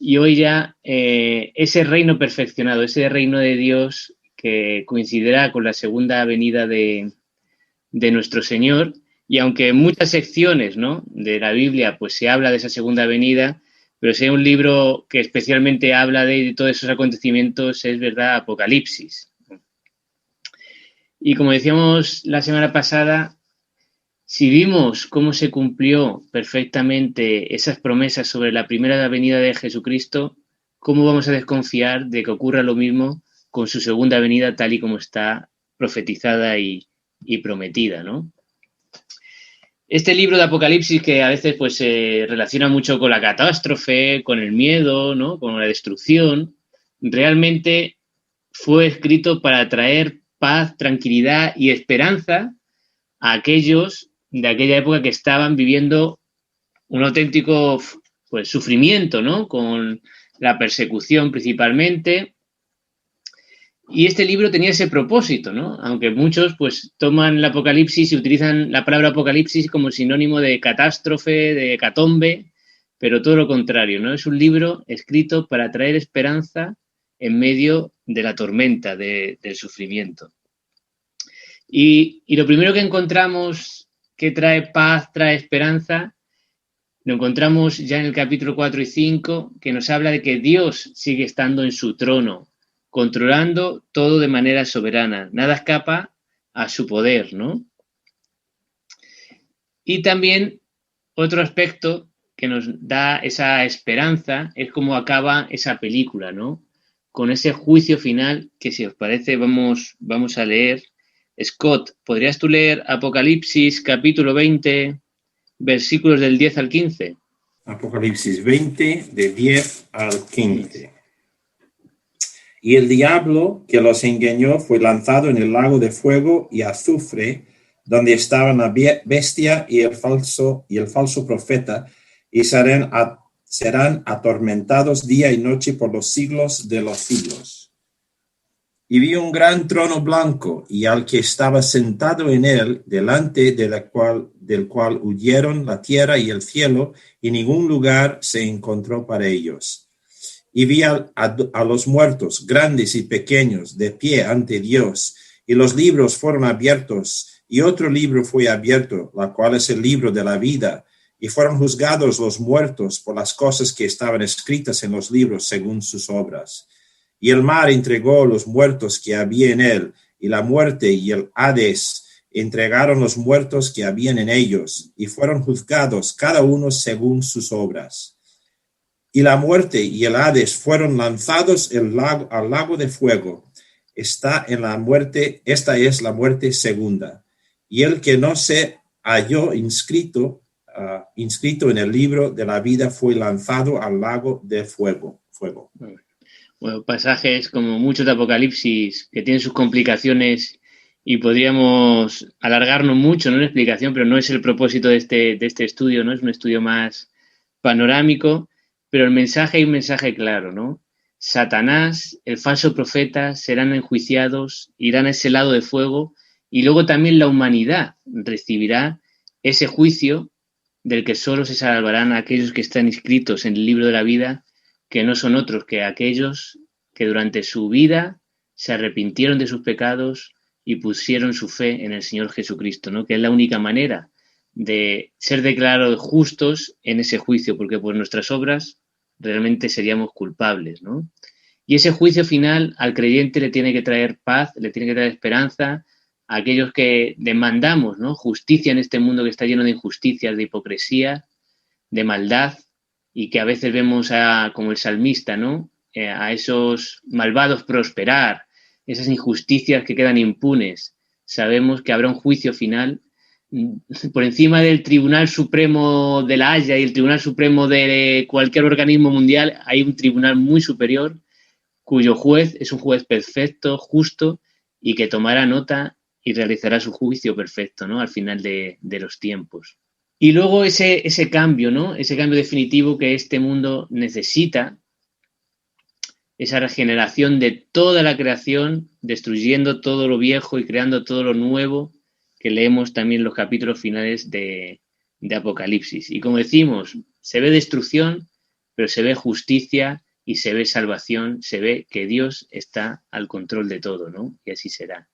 y hoy ya ese reino perfeccionado, ese reino de Dios que coincidirá con la segunda venida de nuestro Señor, y aunque en muchas secciones, ¿no?, de la Biblia pues se habla de esa segunda venida, pero si hay un libro que especialmente habla de todos esos acontecimientos es, ¿verdad?, Apocalipsis. Y como decíamos la semana pasada, si vimos cómo se cumplió perfectamente esas promesas sobre la primera venida de Jesucristo, ¿cómo vamos a desconfiar de que ocurra lo mismo con su segunda venida tal y como está profetizada y prometida, ¿no? Este libro de Apocalipsis, que a veces pues se relaciona mucho con la catástrofe, con el miedo, ¿no?, con la destrucción, realmente fue escrito para traer paz, tranquilidad y esperanza a aquellos de aquella época que estaban viviendo un auténtico pues sufrimiento, ¿no?, con la persecución principalmente. Y este libro tenía ese propósito, ¿no?, aunque muchos pues toman el Apocalipsis y utilizan la palabra Apocalipsis como sinónimo de catástrofe, de hecatombe, pero todo lo contrario, ¿no? Es un libro escrito para traer esperanza en medio de la tormenta, del sufrimiento. Y lo primero que encontramos que trae paz, trae esperanza, lo encontramos ya en el capítulo 4 y 5, que nos habla de que Dios sigue estando en su trono, controlando todo de manera soberana. Nada escapa a su poder, ¿no? Y también otro aspecto que nos da esa esperanza es cómo acaba esa película, ¿no?, con ese juicio final que, si os parece, vamos a leer. Scott, ¿podrías tú leer Apocalipsis capítulo 20, versículos del 10 al 15? Apocalipsis 20, de 10 al 15. Y el diablo que los engañó fue lanzado en el lago de fuego y azufre, donde estaban la bestia y el falso profeta, y serán atormentados día y noche por los siglos de los siglos. Y vi un gran trono blanco, y al que estaba sentado en él, delante del cual huyeron la tierra y el cielo, y ningún lugar se encontró para ellos. Y vi a los muertos, grandes y pequeños, de pie ante Dios, y los libros fueron abiertos, y otro libro fue abierto, la cual es el libro de la vida, y fueron juzgados los muertos por las cosas que estaban escritas en los libros según sus obras. Y el mar entregó los muertos que había en él, y la muerte y el Hades entregaron los muertos que habían en ellos, y fueron juzgados cada uno según sus obras. Y la muerte y el Hades fueron lanzados al lago de fuego. Esta es la muerte segunda. Y el que no se halló inscrito en el libro de la vida fue lanzado al lago de fuego. Bueno, pasajes como muchos de Apocalipsis que tienen sus complicaciones y podríamos alargarnos mucho, ¿no?, en explicación, pero no es el propósito de este estudio, ¿no? Es un estudio más panorámico, pero el mensaje hay un mensaje claro, ¿no? Satanás, el falso profeta, serán enjuiciados, irán a ese lado de fuego, y luego también la humanidad recibirá ese juicio del que solo se salvarán aquellos que están inscritos en el libro de la vida, que no son otros que aquellos que durante su vida se arrepintieron de sus pecados y pusieron su fe en el Señor Jesucristo, ¿no?, que es la única manera de ser declarados justos en ese juicio, porque por nuestras obras realmente seríamos culpables, ¿no? Y ese juicio final al creyente le tiene que traer paz, le tiene que traer esperanza a aquellos que demandamos, ¿no?, justicia en este mundo que está lleno de injusticias, de hipocresía, de maldad, y que a veces vemos como el salmista, ¿no?, a esos malvados prosperar, esas injusticias que quedan impunes. Sabemos que habrá un juicio final por encima del Tribunal Supremo de La Haya y el Tribunal Supremo de cualquier organismo mundial. Hay un tribunal muy superior cuyo juez es un juez perfecto, justo, y que tomará nota y realizará su juicio perfecto, ¿no?, al final de los tiempos. Y luego ese cambio, ¿no?, ese cambio definitivo que este mundo necesita, esa regeneración de toda la creación, destruyendo todo lo viejo y creando todo lo nuevo, que leemos también en los capítulos finales de Apocalipsis. Y como decimos, se ve destrucción, pero se ve justicia y se ve salvación, se ve que Dios está al control de todo, ¿no? Y así será.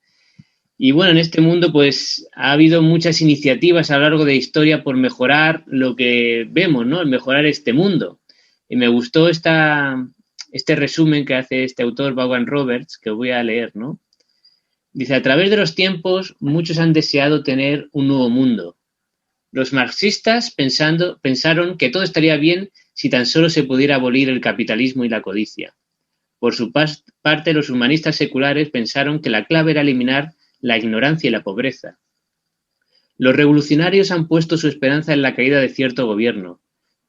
Y bueno, en este mundo pues ha habido muchas iniciativas a lo largo de la historia por mejorar lo que vemos, ¿no? Mejorar este mundo. Y me gustó este resumen que hace este autor, Vaughan Roberts, que voy a leer, ¿no? Dice, a través de los tiempos, muchos han deseado tener un nuevo mundo. Los marxistas pensaron que todo estaría bien si tan solo se pudiera abolir el capitalismo y la codicia. Por su parte, los humanistas seculares pensaron que la clave era eliminar la ignorancia y la pobreza. Los revolucionarios han puesto su esperanza en la caída de cierto gobierno,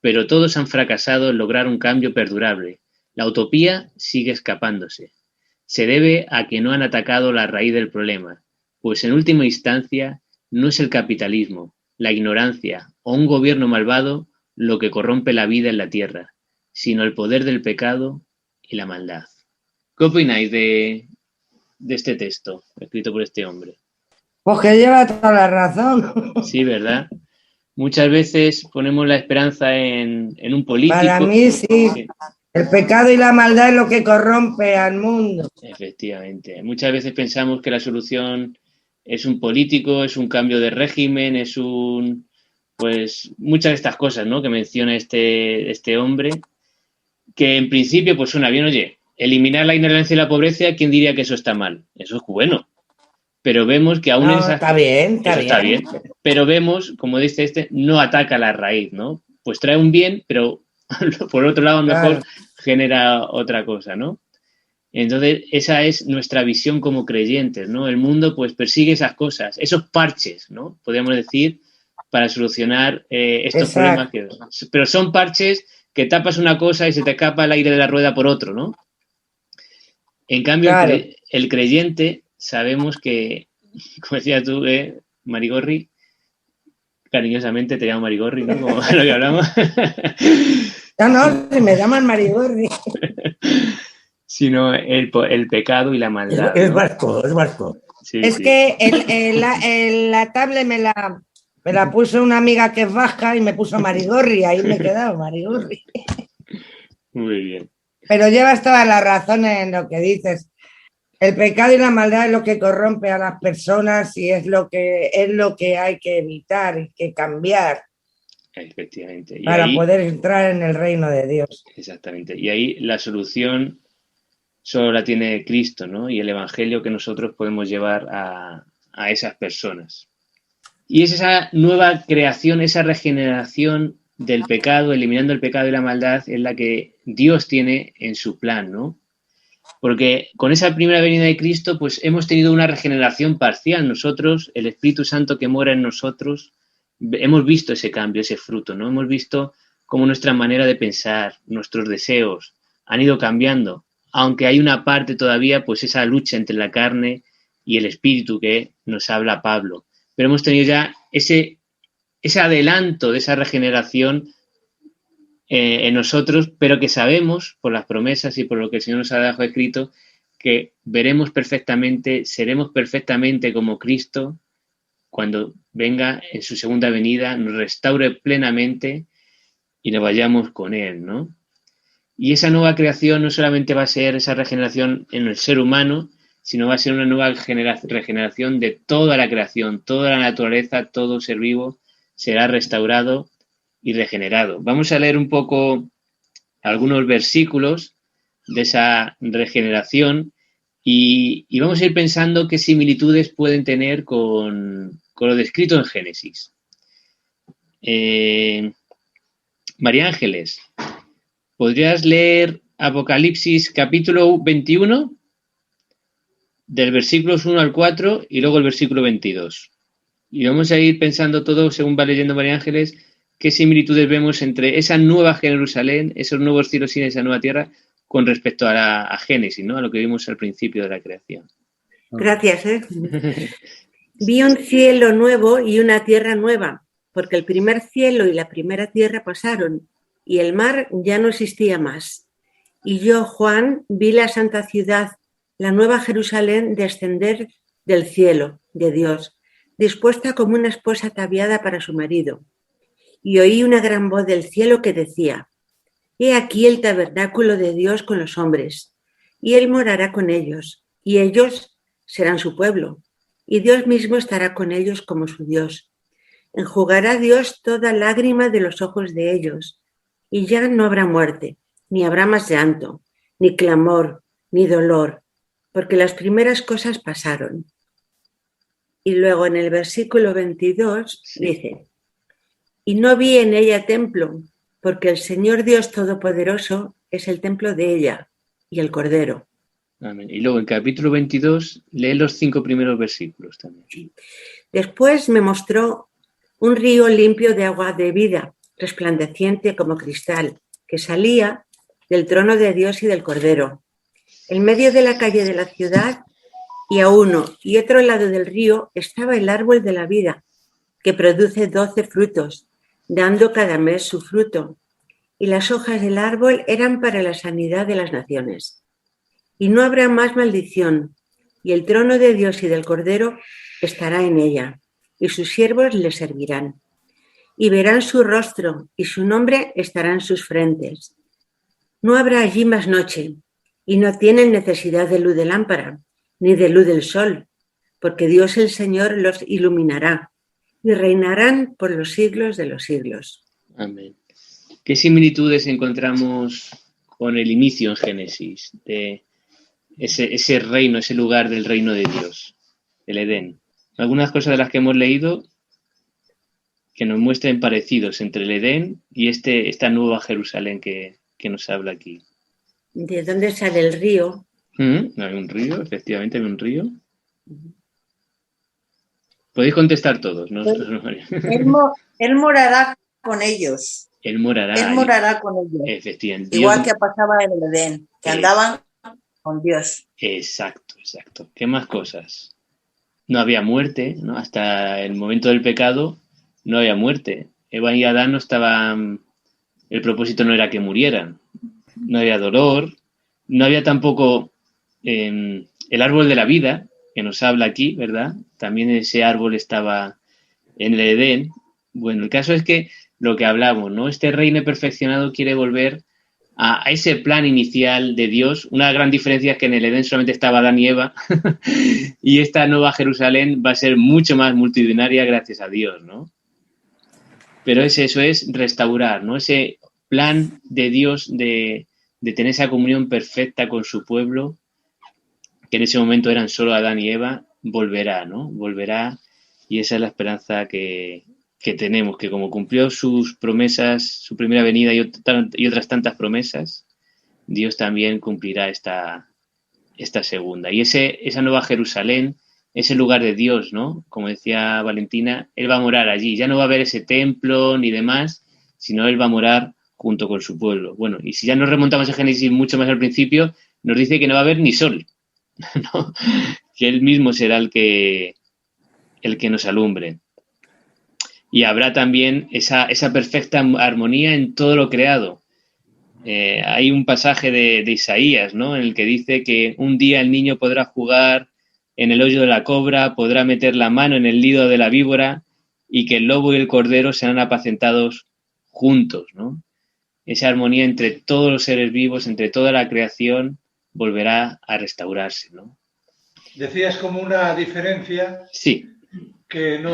pero todos han fracasado en lograr un cambio perdurable. La utopía sigue escapándose. Se debe a que no han atacado la raíz del problema, pues en última instancia no es el capitalismo, la ignorancia o un gobierno malvado lo que corrompe la vida en la tierra, sino el poder del pecado y la maldad. ¿Qué opináis de este texto escrito por este hombre? Pues que lleva toda la razón. Sí, ¿verdad? Muchas veces ponemos la esperanza en un político. Para mí sí. El pecado y la maldad es lo que corrompe al mundo. Efectivamente. Muchas veces pensamos que la solución es un político, es un cambio de régimen, es pues muchas de estas cosas, ¿no? Que menciona este hombre, que en principio pues suena bien, oye, eliminar la ignorancia y la pobreza, ¿quién diría que eso está mal? Eso es bueno. Pero vemos que aún no, está bien. Está bien. Pero vemos, como dice no ataca la raíz, ¿no? Pues trae un bien, pero por otro lado, a lo mejor genera otra cosa, ¿no? Entonces, esa es nuestra visión como creyentes, ¿no? El mundo, pues, persigue esas cosas, esos parches, ¿no? Podríamos decir, para solucionar estos problemas. Pero son parches que tapas una cosa y se te escapa el aire de la rueda por otro, ¿no? En cambio, el creyente, sabemos que, como decías tú, Marigorri, cariñosamente te llamo Marigorri, ¿no? Como lo que hablamos. No, me llaman Marigorri. Sino el pecado y la maldad. Es vasco. Sí, es sí. Que la tablet me la puso una amiga que es vasca y me puso Marigorri, ahí me he quedado, Marigorri. Muy bien. Pero llevas toda la razón en lo que dices. El pecado y la maldad es lo que corrompe a las personas y es lo que hay que evitar y que cambiar. Efectivamente. Y para poder entrar en el reino de Dios. Exactamente. Y ahí la solución solo la tiene Cristo, ¿no? Y el evangelio que nosotros podemos llevar a esas personas. Y es esa nueva creación, esa regeneración del pecado, eliminando el pecado y la maldad, es la que Dios tiene en su plan, ¿no? Porque con esa primera venida de Cristo, pues hemos tenido una regeneración parcial. Nosotros, el Espíritu Santo que mora en nosotros, hemos visto ese cambio, ese fruto, ¿no? Hemos visto cómo nuestra manera de pensar, nuestros deseos han ido cambiando, aunque hay una parte todavía, pues esa lucha entre la carne y el Espíritu que nos habla Pablo. Pero hemos tenido ya ese adelanto de esa regeneración en nosotros, pero que sabemos por las promesas y por lo que el Señor nos ha dejado escrito, que veremos perfectamente, seremos perfectamente como Cristo cuando venga en su segunda venida, nos restaure plenamente y nos vayamos con Él, ¿no? Y esa nueva creación no solamente va a ser esa regeneración en el ser humano, sino va a ser una nueva regeneración de toda la creación, toda la naturaleza, todo ser vivo será restaurado y regenerado. Vamos a leer un poco algunos versículos de esa regeneración y vamos a ir pensando qué similitudes pueden tener con lo descrito en Génesis. María Ángeles, ¿podrías leer Apocalipsis capítulo 21 del versículos 1 al 4 y luego el versículo 22? Y vamos a ir pensando todo, según va leyendo María Ángeles, qué similitudes vemos entre esa nueva Jerusalén, esos nuevos cielos y esa nueva tierra, con respecto a Génesis, ¿no? A lo que vimos al principio de la creación. Gracias. Vi un cielo nuevo y una tierra nueva, porque el primer cielo y la primera tierra pasaron, y el mar ya no existía más. Y yo, Juan, vi la santa ciudad, la nueva Jerusalén, descender del cielo de Dios, dispuesta como una esposa ataviada para su marido. Y oí una gran voz del cielo que decía: He aquí el tabernáculo de Dios con los hombres, y Él morará con ellos, y ellos serán su pueblo, y Dios mismo estará con ellos como su Dios. Enjugará Dios toda lágrima de los ojos de ellos, y ya no habrá muerte, ni habrá más llanto, ni clamor, ni dolor, porque las primeras cosas pasaron. Y luego en el versículo 22 dice, y no vi en ella templo, porque el Señor Dios Todopoderoso es el templo de ella y el Cordero. Amén. Y luego en capítulo 22, lee los 5 primeros versículos también. Después me mostró un río limpio de agua de vida, resplandeciente como cristal, que salía del trono de Dios y del Cordero. En medio de la calle de la ciudad y a uno y otro lado del río estaba el árbol de la vida, que produce 12 frutos, dando cada mes su fruto. Y las hojas del árbol eran para la sanidad de las naciones. Y no habrá más maldición, y el trono de Dios y del Cordero estará en ella, y sus siervos le servirán. Y verán su rostro, y su nombre estará en sus frentes. No habrá allí más noche, y no tienen necesidad de luz de lámpara, ni de luz del sol, porque Dios el Señor los iluminará, y reinarán por los siglos de los siglos. Amén. ¿Qué similitudes encontramos con el inicio en Génesis de ese reino, ese lugar del reino de Dios, el Edén? Algunas cosas de las que hemos leído que nos muestren parecidos entre el Edén y esta nueva Jerusalén que nos habla aquí. ¿De dónde sale el río? Hay un río, efectivamente hay un río. Podéis contestar todos, ¿no? Él morará con ellos. Él morará con ellos. Efectivamente. Igual que pasaba en el Edén, que andaban con Dios. Exacto. ¿Qué más cosas? No había muerte, ¿no? Hasta el momento del pecado no había muerte. Eva y Adán no estaban... El propósito no era que murieran. No había dolor. No había tampoco el árbol de la vida, que nos habla aquí, ¿verdad? También ese árbol estaba en el Edén. Bueno, el caso es que lo que hablamos, ¿no? Este reino perfeccionado quiere volver a ese plan inicial de Dios. Una gran diferencia es que en el Edén solamente estaba Adán y Eva y esta nueva Jerusalén va a ser mucho más multitudinaria gracias a Dios, ¿no? Pero eso es restaurar, ¿no? Ese plan de Dios de tener esa comunión perfecta con su pueblo, que en ese momento eran solo Adán y Eva, volverá, ¿no? Volverá, y esa es la esperanza que tenemos, que como cumplió sus promesas, su primera venida y otras tantas promesas, Dios también cumplirá esta segunda. Y esa nueva Jerusalén, ese lugar de Dios, ¿no? Como decía Valentina, Él va a morar allí. Ya no va a haber ese templo ni demás, sino Él va a morar junto con su pueblo. Bueno, y si ya nos remontamos a Génesis mucho más al principio, nos dice que no va a haber ni sol, ¿no? Que Él mismo será el que nos alumbre. Y habrá también esa perfecta armonía en todo lo creado. Hay un pasaje de Isaías, ¿no? En el que dice que un día el niño podrá jugar en el hoyo de la cobra, podrá meter la mano en el nido de la víbora y que el lobo y el cordero serán apacentados juntos, ¿no? Esa armonía entre todos los seres vivos, entre toda la creación, volverá a restaurarse, ¿no? Decías como una diferencia. Sí. Que en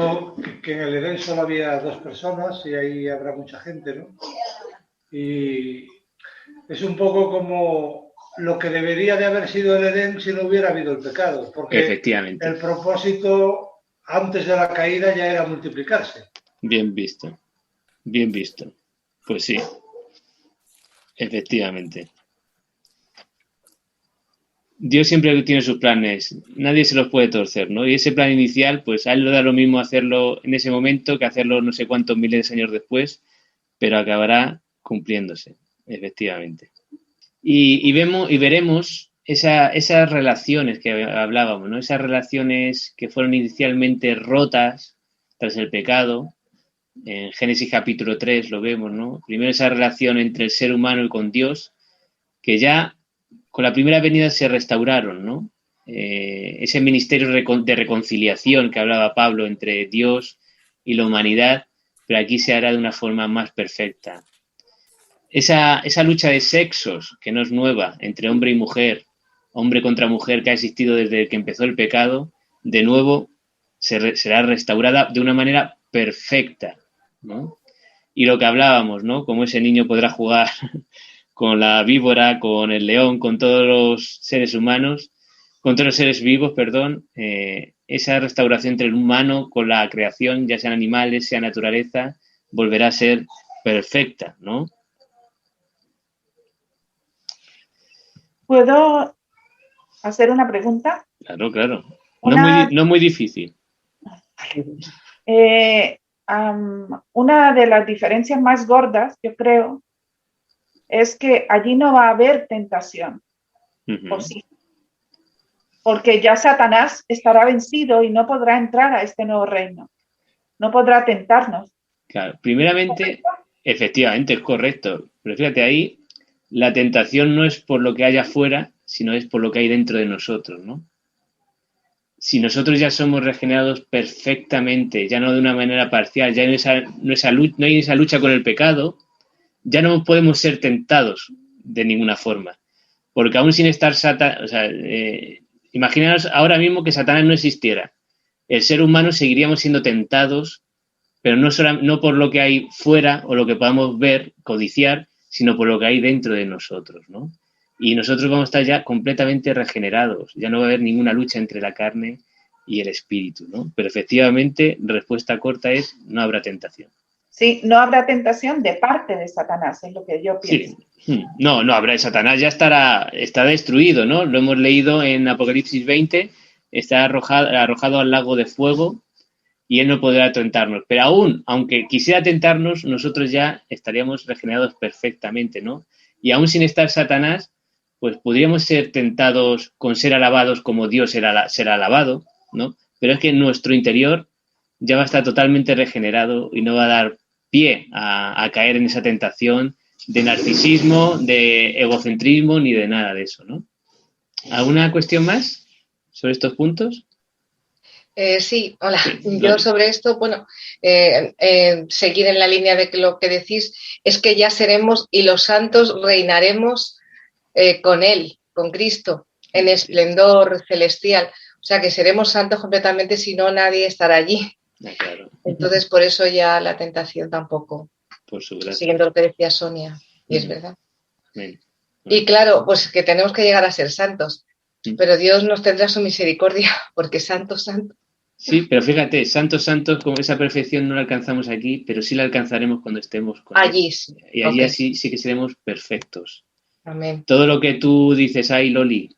el Edén solo había 2 personas y ahí habrá mucha gente, ¿no? Y es un poco como lo que debería de haber sido el Edén si no hubiera habido el pecado, porque efectivamente, el propósito antes de la caída ya era multiplicarse. Bien visto. Pues sí, efectivamente. Dios siempre tiene sus planes, nadie se los puede torcer, ¿no? Y ese plan inicial, pues a Él le da lo mismo hacerlo en ese momento que hacerlo no sé cuántos miles de años después, pero acabará cumpliéndose, efectivamente. Y veremos esas relaciones que hablábamos, ¿no? Esas relaciones que fueron inicialmente rotas tras el pecado. En Génesis capítulo 3 lo vemos, ¿no? Primero esa relación entre el ser humano y con Dios, que ya con la primera venida se restauraron, ¿no? Ese ministerio de reconciliación que hablaba Pablo entre Dios y la humanidad, pero aquí se hará de una forma más perfecta. esa lucha de sexos, que no es nueva, entre hombre y mujer, hombre contra mujer, que ha existido desde que empezó el pecado, de nuevo será restaurada de una manera perfecta, ¿no? Y lo que hablábamos, ¿no? Cómo ese niño podrá jugar con la víbora, con el león, con todos los seres humanos, con todos los seres vivos, perdón, esa restauración entre el humano con la creación, ya sean animales, sea naturaleza, volverá a ser perfecta, ¿no? ¿Puedo hacer una pregunta? Claro, claro. No muy difícil. Una de las diferencias más gordas, yo creo, es que allí no va a haber tentación. ¿O sí? Porque ya Satanás estará vencido y no podrá entrar a este nuevo reino. No podrá tentarnos. Claro, primeramente, efectivamente, es correcto. Pero fíjate, ahí la tentación no es por lo que hay afuera, sino es por lo que hay dentro de nosotros, ¿no? Si nosotros ya somos regenerados perfectamente, ya no de una manera parcial, ya no hay esa lucha con el pecado, ya no podemos ser tentados de ninguna forma. Porque aún sin estar Satanás, o sea, imaginaos ahora mismo que Satanás no existiera. El ser humano seguiríamos siendo tentados, pero no por lo que hay fuera o lo que podamos ver, codiciar, sino por lo que hay dentro de nosotros, ¿no? Y nosotros vamos a estar ya completamente regenerados. Ya no va a haber ninguna lucha entre la carne y el espíritu, ¿no? Pero efectivamente, respuesta corta es no habrá tentación. Sí, no habrá tentación de parte de Satanás, es lo que yo pienso. Sí. No habrá. Satanás ya está destruido, ¿no? Lo hemos leído en Apocalipsis 20, está arrojado al lago de fuego y él no podrá tentarnos. Pero aunque quisiera tentarnos, nosotros ya estaríamos regenerados perfectamente, ¿no? Y aún sin estar Satanás, pues podríamos ser tentados con ser alabados como Dios será alabado, ¿no? Pero es que nuestro interior ya va a estar totalmente regenerado y no va a dar pie a caer en esa tentación de narcisismo, de egocentrismo, ni de nada de eso, ¿no? ¿Alguna cuestión más sobre estos puntos? Sí, hola. Yo sobre esto, seguir en la línea de lo que decís, es que ya seremos y los santos reinaremos con Él, con Cristo, en esplendor celestial. O sea que seremos santos completamente, si no nadie estará allí. Claro. Entonces, por eso ya la tentación tampoco. Por su gracia. Siguiendo lo que decía Sonia, y es verdad. Amén. Y claro, pues que tenemos que llegar a ser santos, pero Dios nos tendrá su misericordia, porque santo. Sí, pero fíjate, santos, como esa perfección no la alcanzamos aquí, pero sí la alcanzaremos cuando estemos con allí. Él. Y allí así sí que seremos perfectos. Amén. Todo lo que tú dices, ay, Loli,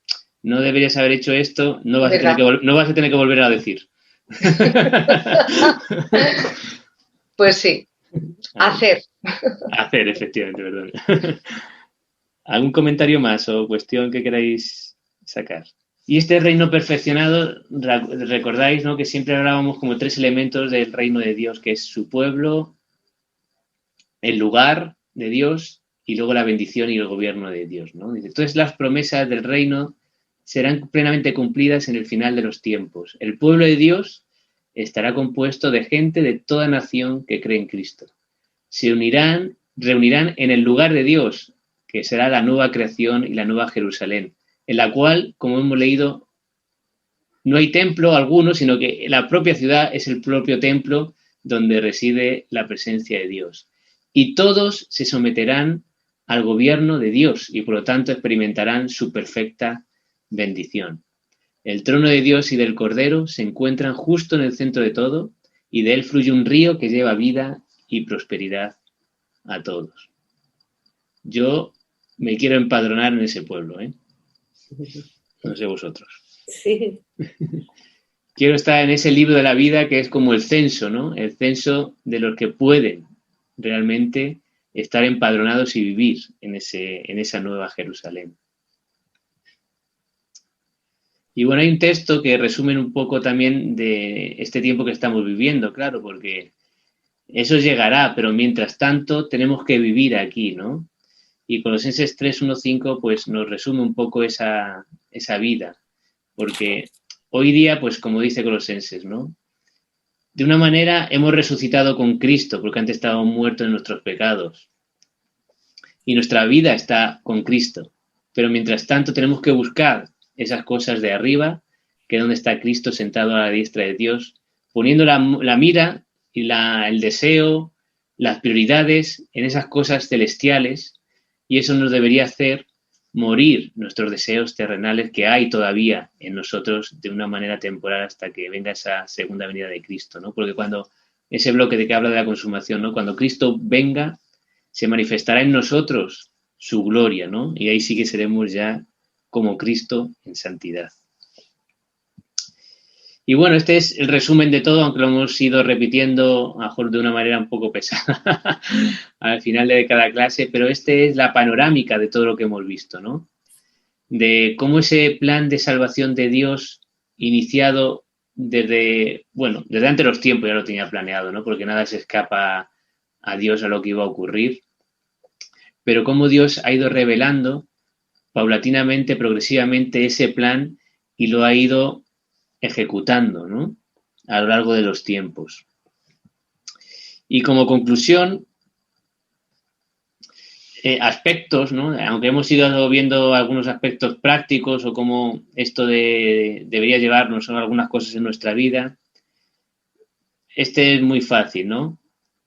no deberías haber hecho esto, no vas a tener que volver a decir. Pues sí, hacer, efectivamente, perdón. ¿Algún comentario más o cuestión que queráis sacar? Y este reino perfeccionado, recordáis, ¿no?, que siempre hablábamos como 3 elementos del reino de Dios, que es su pueblo, el lugar de Dios y luego la bendición y el gobierno de Dios, ¿no? Dice, entonces las promesas del reino serán plenamente cumplidas en el final de los tiempos. El pueblo de Dios estará compuesto de gente de toda nación que cree en Cristo. Se reunirán en el lugar de Dios, que será la nueva creación y la nueva Jerusalén, en la cual, como hemos leído, no hay templo alguno, sino que la propia ciudad es el propio templo donde reside la presencia de Dios. Y todos se someterán al gobierno de Dios y por lo tanto experimentarán su perfecta bendición. El trono de Dios y del Cordero se encuentran justo en el centro de todo y de él fluye un río que lleva vida y prosperidad a todos. Yo me quiero empadronar en ese pueblo, ¿eh? No sé vosotros. Sí. Quiero estar en ese libro de la vida que es como el censo, ¿no? El censo de los que pueden realmente estar empadronados y vivir en esa nueva Jerusalén. Y bueno, hay un texto que resume un poco también de este tiempo que estamos viviendo, claro, porque eso llegará, pero mientras tanto tenemos que vivir aquí, ¿no? Y Colosenses 3:1-5 pues nos resume un poco esa vida, porque hoy día, pues como dice Colosenses, ¿no? De una manera hemos resucitado con Cristo, porque antes estábamos muertos en nuestros pecados. y nuestra vida está con Cristo. Pero mientras tanto tenemos que buscar esas cosas de arriba, que es donde está Cristo sentado a la diestra de Dios, poniendo la mira y el deseo, las prioridades en esas cosas celestiales, y eso nos debería hacer morir nuestros deseos terrenales que hay todavía en nosotros de una manera temporal hasta que venga esa segunda venida de Cristo, ¿no? Porque cuando ese bloque de que habla de la consumación, ¿no? Cuando Cristo venga, se manifestará en nosotros su gloria, ¿no? Y ahí sí que seremos ya como Cristo en santidad. Y bueno, este es el resumen de todo, aunque lo hemos ido repitiendo a lo mejor de una manera un poco pesada al final de cada clase, pero este es la panorámica de todo lo que hemos visto, ¿no? De cómo ese plan de salvación de Dios iniciado desde antes de los tiempos ya lo tenía planeado, ¿no? Porque nada se escapa a Dios a lo que iba a ocurrir, pero cómo Dios ha ido revelando paulatinamente, progresivamente ese plan y lo ha ido ejecutando, ¿no? A lo largo de los tiempos. Y como conclusión, aspectos, ¿no? Aunque hemos ido viendo algunos aspectos prácticos o cómo esto debería llevarnos a algunas cosas en nuestra vida, este es muy fácil, ¿no?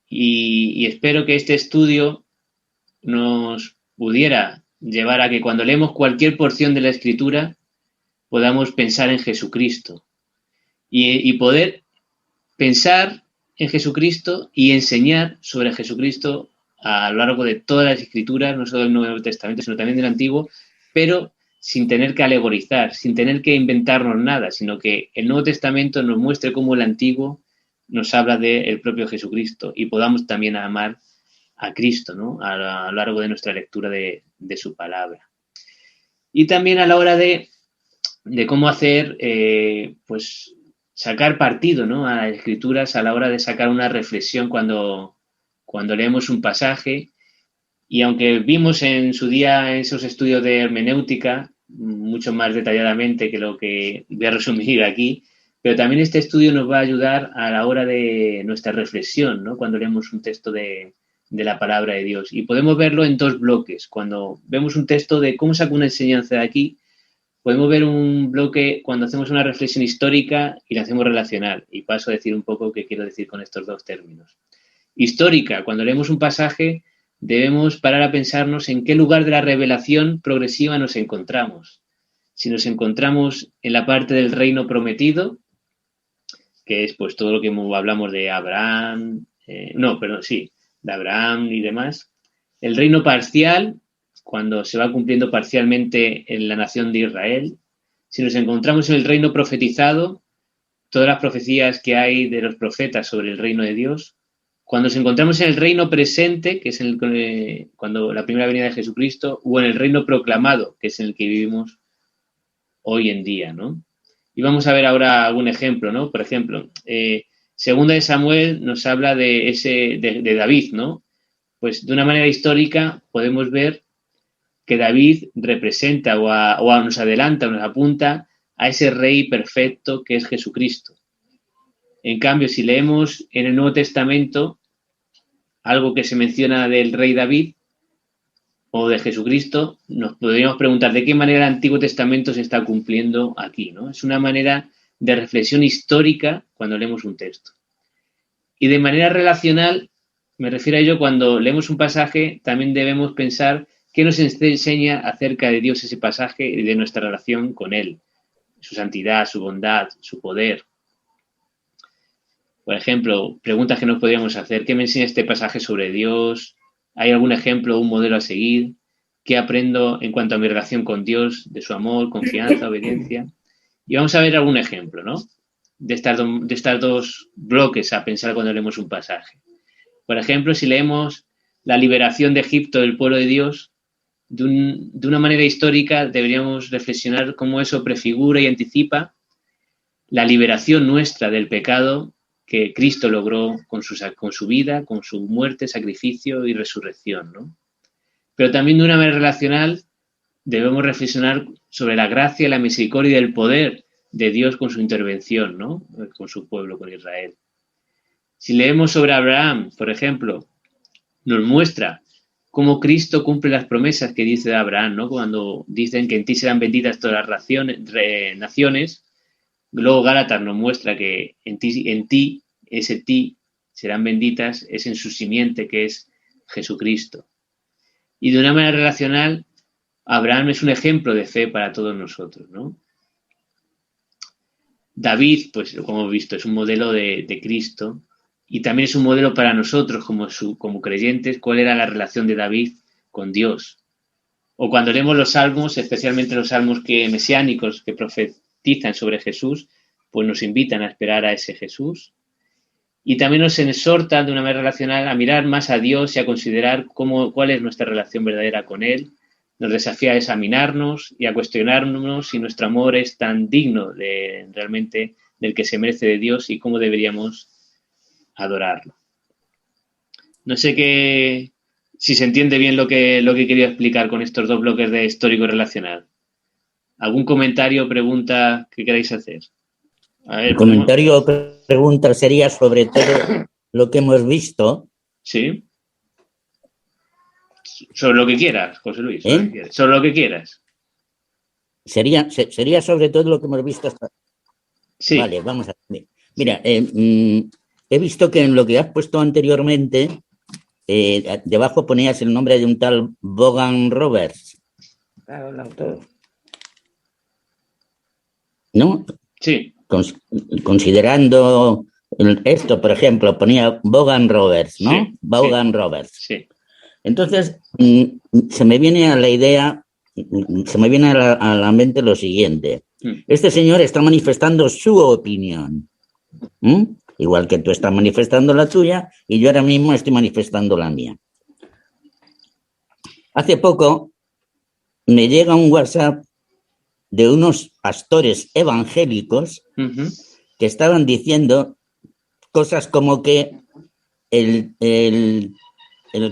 Y espero que este estudio nos pudiera llevar a que cuando leemos cualquier porción de la Escritura podamos pensar en Jesucristo y poder pensar en Jesucristo y enseñar sobre Jesucristo a lo largo de todas las Escrituras, no solo del Nuevo Testamento, sino también del Antiguo, pero sin tener que alegorizar, sin tener que inventarnos nada, sino que el Nuevo Testamento nos muestre cómo el Antiguo nos habla del propio Jesucristo y podamos también amar a Cristo, ¿no? A lo largo de nuestra lectura de su palabra. Y también a la hora de cómo hacer, pues, sacar partido, ¿no? A las Escrituras a la hora de sacar una reflexión cuando leemos un pasaje. Y aunque vimos en su día esos estudios de hermenéutica mucho más detalladamente que lo que voy a resumir aquí, pero también este estudio nos va a ayudar a la hora de nuestra reflexión, ¿no? Cuando leemos un texto de la palabra de Dios. Y podemos verlo en dos bloques. Cuando vemos un texto de cómo saco una enseñanza de aquí, podemos ver un bloque cuando hacemos una reflexión histórica y la hacemos relacional. Y paso a decir un poco qué quiero decir con estos dos términos. Histórica, cuando leemos un pasaje, debemos parar a pensarnos en qué lugar de la revelación progresiva nos encontramos. Si nos encontramos en la parte del reino prometido, que es pues todo lo que hablamos de Abraham, de Abraham y demás. El reino parcial, cuando se va cumpliendo parcialmente en la nación de Israel. Si nos encontramos en el reino profetizado, todas las profecías que hay de los profetas sobre el reino de Dios. Cuando nos encontramos en el reino presente, que es cuando la primera venida de Jesucristo, o en el reino proclamado, que es en el que vivimos hoy en día, ¿no? Y vamos a ver ahora algún ejemplo, ¿no? Por ejemplo, Segunda de Samuel nos habla de David, ¿no? Pues de una manera histórica podemos ver que David representa o nos adelanta o nos apunta a ese rey perfecto que es Jesucristo. En cambio, si leemos en el Nuevo Testamento algo que se menciona del rey David o de Jesucristo, nos podríamos preguntar de qué manera el Antiguo Testamento se está cumpliendo aquí, ¿no? Es una manera de reflexión histórica cuando leemos un texto. Y de manera relacional, me refiero a ello cuando leemos un pasaje, también debemos pensar qué nos enseña acerca de Dios ese pasaje y de nuestra relación con Él, su santidad, su bondad, su poder. Por ejemplo, preguntas que nos podríamos hacer. ¿Qué me enseña este pasaje sobre Dios? ¿Hay algún ejemplo, un modelo a seguir? ¿Qué aprendo en cuanto a mi relación con Dios, de su amor, confianza, obediencia? Y vamos a ver algún ejemplo, ¿no? De estas dos bloques a pensar cuando leemos un pasaje. Por ejemplo, si leemos la liberación de Egipto del pueblo de Dios, de una manera histórica deberíamos reflexionar cómo eso prefigura y anticipa la liberación nuestra del pecado que Cristo logró con su vida, con su muerte, sacrificio y resurrección, ¿no? Pero también de una manera relacional debemos reflexionar sobre la gracia, la misericordia y el poder de Dios con su intervención, ¿no? Con su pueblo, con Israel. Si leemos sobre Abraham, por ejemplo, nos muestra cómo Cristo cumple las promesas que dice de Abraham, ¿no? Cuando dicen que en ti serán benditas todas las naciones, luego Gálatas nos muestra que en ti, ese ti, serán benditas, es en su simiente, que es Jesucristo. Y de una manera relacional, Abraham es un ejemplo de fe para todos nosotros, ¿no? David, pues como hemos visto, es un modelo de Cristo y también es un modelo para nosotros como creyentes, cuál era la relación de David con Dios. O cuando leemos los salmos, especialmente los salmos mesiánicos que profetizan sobre Jesús, pues nos invitan a esperar a ese Jesús. Y también nos exhortan de una manera relacional a mirar más a Dios y a considerar cuál es nuestra relación verdadera con Él. Nos desafía a examinarnos y a cuestionarnos si nuestro amor es tan digno realmente del que se merece de Dios y cómo deberíamos adorarlo. No sé si se entiende bien lo que quería explicar con estos dos bloques de histórico relacional. ¿Algún comentario o pregunta que queráis hacer? A ver, el comentario o pregunta sería sobre todo lo que hemos visto. Sí. Sobre lo que quieras, José Luis. Sobre lo que quieras. Sería sobre todo lo que hemos visto hasta... Sí. Vale, vamos a ver. Mira, he visto que en lo que has puesto anteriormente, debajo ponías el nombre de un tal Vaughan Roberts. Claro, el autor. ¿No? Sí. Considerando esto, por ejemplo, ponía Vaughan Roberts, ¿no? Sí, Vaughan sí, Roberts. Sí. Entonces, se me viene a la mente lo siguiente. Este señor está manifestando su opinión. Igual que tú estás manifestando la tuya y yo ahora mismo estoy manifestando la mía. Hace poco me llega un WhatsApp de unos pastores evangélicos que estaban diciendo cosas como que el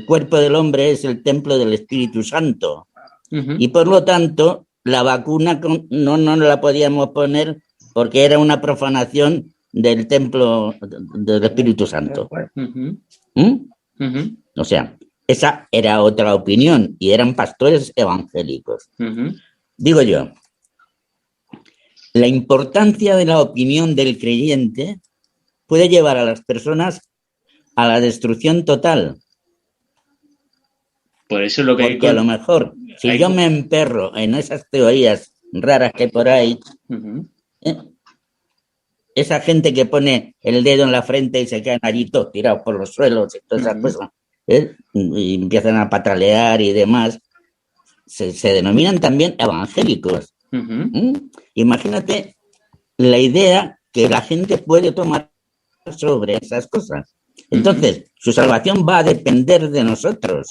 cuerpo del hombre es el templo del Espíritu Santo y por lo tanto la vacuna no la podíamos poner porque era una profanación del templo del Espíritu Santo. O sea, esa era otra opinión y eran pastores evangélicos. Digo yo, la importancia de la opinión del creyente puede llevar a las personas a la destrucción total. Por eso lo que porque a lo mejor, si yo me emperro en esas teorías raras que hay por ahí, esa gente que pone el dedo en la frente y se quedan allí todos tirados por los suelos y todas esas cosas, y empiezan a patalear y demás, se denominan también evangélicos. Imagínate la idea que la gente puede tomar sobre esas cosas. Entonces, su salvación va a depender de nosotros,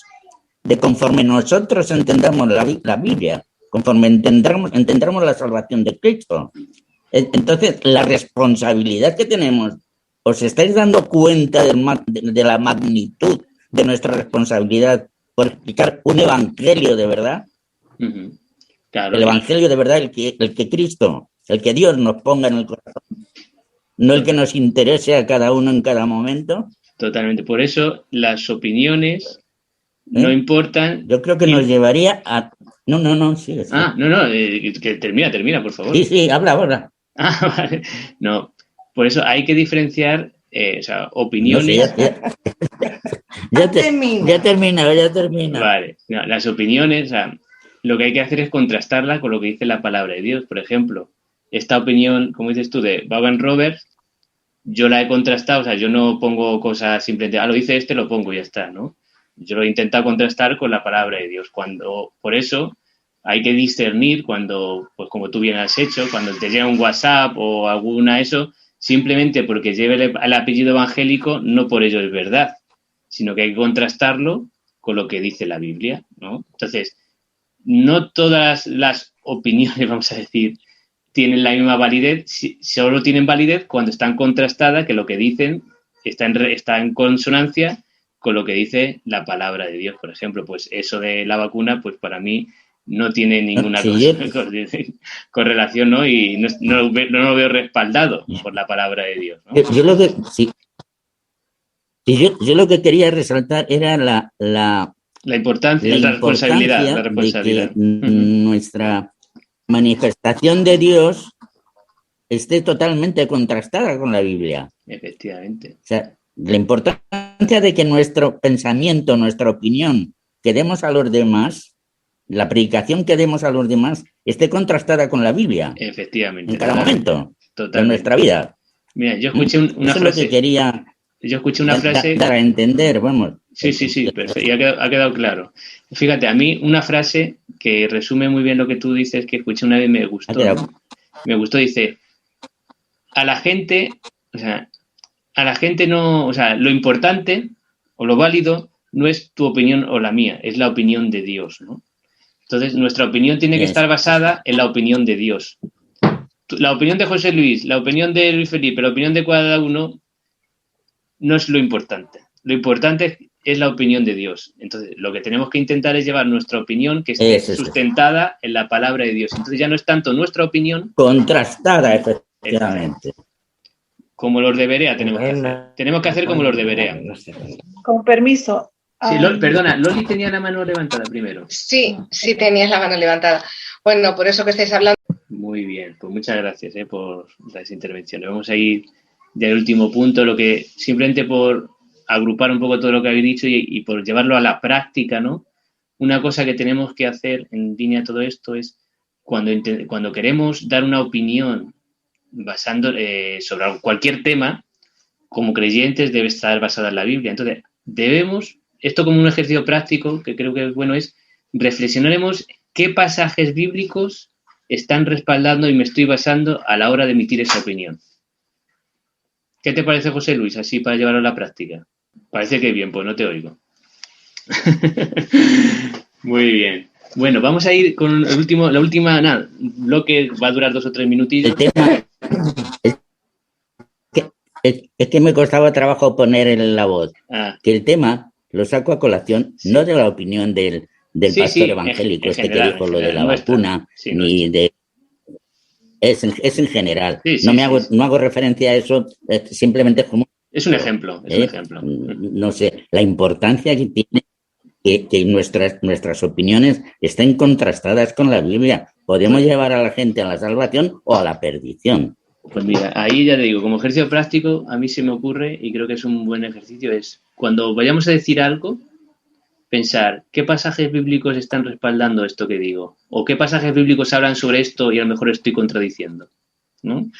de conforme nosotros entendamos la Biblia, conforme entendamos la salvación de Cristo. Entonces, la responsabilidad que tenemos, ¿os estáis dando cuenta de la magnitud de nuestra responsabilidad por explicar un evangelio de verdad? Claro. El evangelio de verdad, el que Cristo, el que Dios nos ponga en el corazón, no el que nos interese a cada uno en cada momento. Totalmente. Por eso las opiniones no importan. Yo creo que nos llevaría a... No, sigue. Que termina, por favor. Sí, habla. Vale. No, por eso hay que diferenciar, opiniones. Ya termina. Vale, no, las opiniones, lo que hay que hacer es contrastarla con lo que dice la palabra de Dios. Por ejemplo, esta opinión, como dices tú, de Vaughan Roberts, yo la he contrastado, yo no pongo cosas simplemente, lo dice lo pongo y ya está, ¿no? Yo lo he intentado contrastar con la palabra de Dios. Por eso hay que discernir cuando, pues como tú bien has hecho, cuando te llega un WhatsApp o alguna simplemente porque lleve el apellido evangélico, no por ello es verdad, sino que hay que contrastarlo con lo que dice la Biblia, ¿no? Entonces, no todas las opiniones, vamos a decir, tienen la misma validez, solo tienen validez cuando están contrastadas, que lo que dicen está en consonancia con lo que dice la palabra de Dios. Por ejemplo, pues eso de la vacuna, pues para mí no tiene ninguna correlación, ¿no? Y no lo veo respaldado por la palabra de Dios, ¿no? Yo lo que quería resaltar era la La importancia, la responsabilidad. importancia de que nuestra manifestación de Dios esté totalmente contrastada con la Biblia. Efectivamente. O sea, la importancia de que nuestro pensamiento, nuestra opinión que demos a los demás, la predicación que demos a los demás, esté contrastada con la Biblia. Efectivamente. En cada momento de nuestra vida. Mira, yo escuché una Eso frase. Es lo que quería dar a entender, vamos. Sí, perfecto. Y ha quedado claro. Fíjate, a mí una frase que resume muy bien lo que tú dices, que escuché una vez y me gustó. ¿No? Me gustó, dice, a la gente no, o sea, lo importante o lo válido no es tu opinión o la mía, es la opinión de Dios, ¿no? Entonces, nuestra opinión tiene que estar basada en la opinión de Dios. La opinión de José Luis, la opinión de Luis Felipe, la opinión de cada uno no es lo importante. Lo importante es la opinión de Dios. Entonces, lo que tenemos que intentar es llevar nuestra opinión que esté sustentada en la palabra de Dios. Entonces, ya no es tanto nuestra opinión. Contrastada, efectivamente. Como los de Berea tenemos que hacer. Tenemos que hacer como los de Berea. Con permiso. Sí, perdona, Loli tenía la mano levantada primero. Sí, tenías la mano levantada. Bueno, por eso que estáis hablando. Muy bien, pues muchas gracias por las intervenciones. Vamos a ir del último punto, lo que simplemente por agrupar un poco todo lo que habéis dicho y por llevarlo a la práctica, ¿no? Una cosa que tenemos que hacer en línea a todo esto es cuando queremos dar una opinión basando sobre cualquier tema, como creyentes debe estar basada en la Biblia. Entonces, esto como un ejercicio práctico, que creo que es bueno, es reflexionaremos qué pasajes bíblicos están respaldando y me estoy basando a la hora de emitir esa opinión. ¿Qué te parece, José Luis, así para llevarlo a la práctica? Parece que bien, pues no te oigo. Muy bien. Bueno, vamos a ir con la última bloque, va a durar 2 o 3 minutillos. El tema es que me costaba trabajo poner en la voz. Que el tema lo saco a colación, no de la opinión del pastor evangélico, en general, que dijo lo de la vacuna, ni de... Es en general. No hago referencia a eso, simplemente como... Es un ejemplo, No sé, la importancia que tiene que nuestras opiniones estén contrastadas con la Biblia. Podemos llevar a la gente a la salvación o a la perdición. Pues mira, ahí ya te digo, como ejercicio práctico, a mí se me ocurre, y creo que es un buen ejercicio, es cuando vayamos a decir algo, pensar qué pasajes bíblicos están respaldando esto que digo, o qué pasajes bíblicos hablan sobre esto y a lo mejor estoy contradiciendo, ¿no?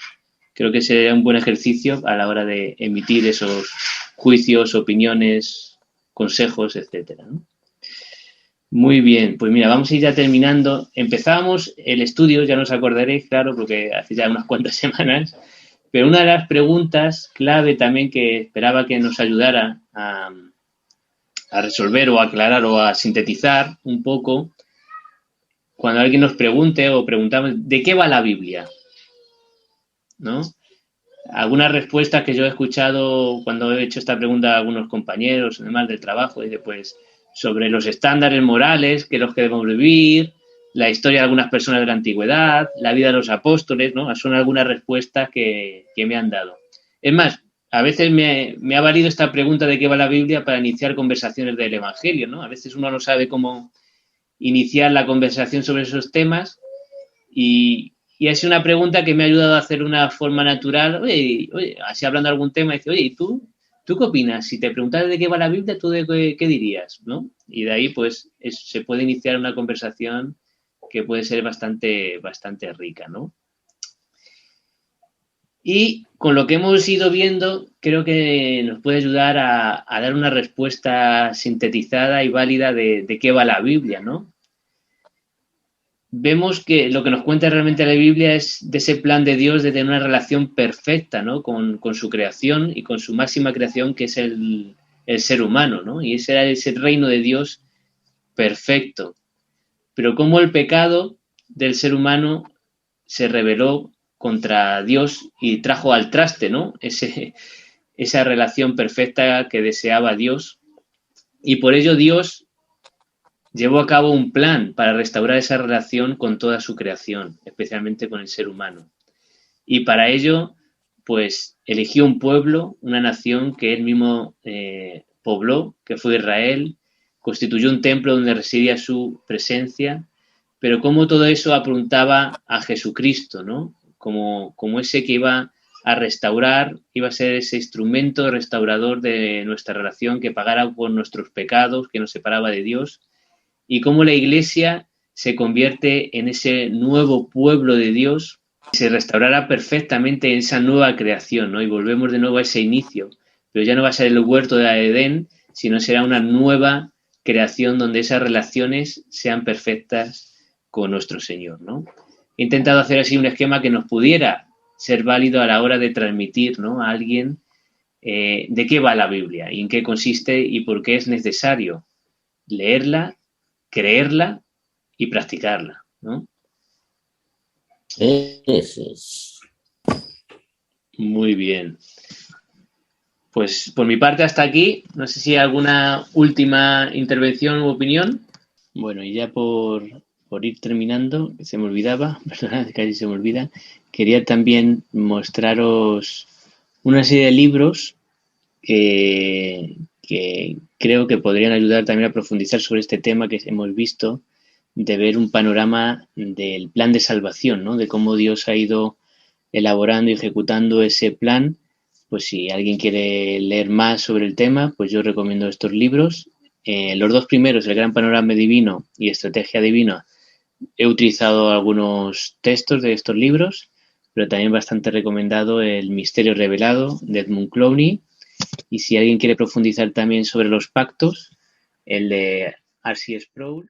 Creo que sería un buen ejercicio a la hora de emitir esos juicios, opiniones, consejos, etcétera, ¿no? Muy bien, pues mira, vamos a ir ya terminando. Empezábamos el estudio, ya no os acordaréis, claro, porque hace ya unas cuantas semanas, pero una de las preguntas clave también que esperaba que nos ayudara a resolver o a aclarar o a sintetizar un poco, cuando alguien nos pregunte o preguntamos, ¿de qué va la Biblia? ¿No? Algunas respuestas que yo he escuchado cuando he hecho esta pregunta a algunos compañeros, además del trabajo, dice, pues, sobre los estándares morales que los que debemos vivir, la historia de algunas personas de la antigüedad, la vida de los apóstoles, ¿no? Son algunas respuestas que me han dado. Es más, a veces me ha valido esta pregunta de qué va la Biblia para iniciar conversaciones del Evangelio, ¿no? A veces uno no sabe cómo iniciar la conversación sobre esos temas y ha sido una pregunta que me ha ayudado a hacer una forma natural. Oye, así hablando de algún tema, dice, oye, ¿y tú qué opinas? Si te preguntas de qué va la Biblia, ¿tú de qué dirías? ¿No? Y de ahí, pues, se puede iniciar una conversación que puede ser bastante rica, ¿no? Y con lo que hemos ido viendo, creo que nos puede ayudar a dar una respuesta sintetizada y válida de qué va la Biblia, ¿no? Vemos que lo que nos cuenta realmente la Biblia es de ese plan de Dios de tener una relación perfecta, ¿no? Con su creación y con su máxima creación, que es el ser humano, ¿no? Y ese era ese reino de Dios perfecto. Pero cómo el pecado del ser humano se rebeló contra Dios y trajo al traste, ¿no? Esa relación perfecta que deseaba Dios. Y por ello Dios llevó a cabo un plan para restaurar esa relación con toda su creación, especialmente con el ser humano. Y para ello, pues, eligió un pueblo, una nación que él mismo pobló, que fue Israel, constituyó un templo donde residía su presencia, pero cómo todo eso apuntaba a Jesucristo, ¿no? Como ese que iba a restaurar, iba a ser ese instrumento restaurador de nuestra relación, que pagara por nuestros pecados, que nos separaba de Dios, y cómo la Iglesia se convierte en ese nuevo pueblo de Dios, se restaurará perfectamente en esa nueva creación, ¿no? Y volvemos de nuevo a ese inicio, pero ya no va a ser el huerto de Edén, sino será una nueva creación donde esas relaciones sean perfectas con nuestro Señor, ¿no? He intentado hacer así un esquema que nos pudiera ser válido a la hora de transmitir, ¿no?, a alguien de qué va la Biblia y en qué consiste y por qué es necesario leerla, creerla y practicarla, ¿no? Eso es. Muy bien. Pues por mi parte hasta aquí. No sé si hay alguna última intervención u opinión. Bueno, y ya por ir terminando, se me olvidaba, perdón, casi se me olvida, quería también mostraros una serie de libros que creo que podrían ayudar también a profundizar sobre este tema que hemos visto, de ver un panorama del plan de salvación, ¿no? De cómo Dios ha ido elaborando y ejecutando ese plan. Pues si alguien quiere leer más sobre el tema, pues yo recomiendo estos libros. Los dos primeros, El Gran Panorama Divino y Estrategia Divina, he utilizado algunos textos de estos libros, pero también bastante recomendado El Misterio Revelado de Edmund Clowney. Y si alguien quiere profundizar también sobre los pactos, el de R.C. Sproul.